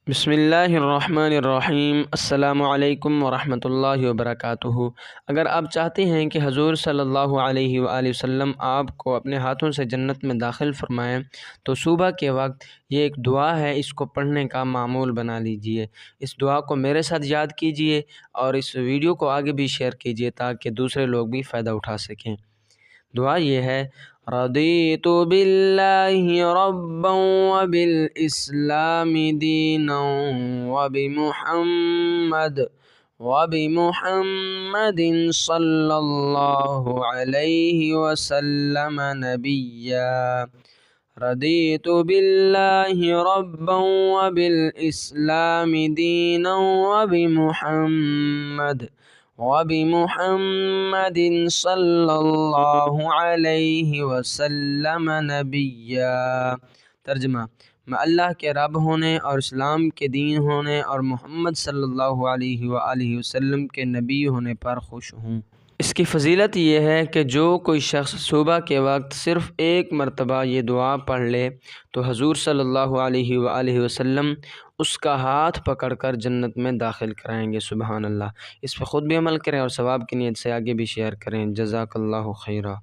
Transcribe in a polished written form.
بسم اللہ الرحمن الرحیم۔ السلام علیکم ورحمۃ اللہ وبرکاتہ۔ اگر آپ چاہتے ہیں کہ حضور صلی اللہ علیہ وآلہ وسلم آپ کو اپنے ہاتھوں سے جنت میں داخل فرمائیں تو صبح کے وقت یہ ایک دعا ہے، اس کو پڑھنے کا معمول بنا لیجئے۔ اس دعا کو میرے ساتھ یاد کیجئے اور اس ویڈیو کو آگے بھی شیئر کیجئے تاکہ دوسرے لوگ بھی فائدہ اٹھا سکیں۔ دعا یہ ہے: رضیت باللہ ربا وبالاسلام دینا وبمحمد صلی اللہ علیہ وسلم نبیا۔ رضیت باللہ ربا وبالاسلام دینا وبمحمد صلی اللہ علیہ وسلم نبیا۔ ترجمہ: میں اللہ کے رب ہونے اور اسلام کے دین ہونے اور محمد صلی اللہ علیہ وآلہ وسلم کے نبی ہونے پر خوش ہوں۔ اس کی فضیلت یہ ہے کہ جو کوئی شخص صبح کے وقت صرف ایک مرتبہ یہ دعا پڑھ لے تو حضور صلی اللہ علیہ وآلہ وسلم اس کا ہاتھ پکڑ کر جنت میں داخل کرائیں گے۔ سبحان اللہ۔ اس پہ خود بھی عمل کریں اور ثواب کی نیت سے آگے بھی شیئر کریں۔ جزاک اللہ خیرہ۔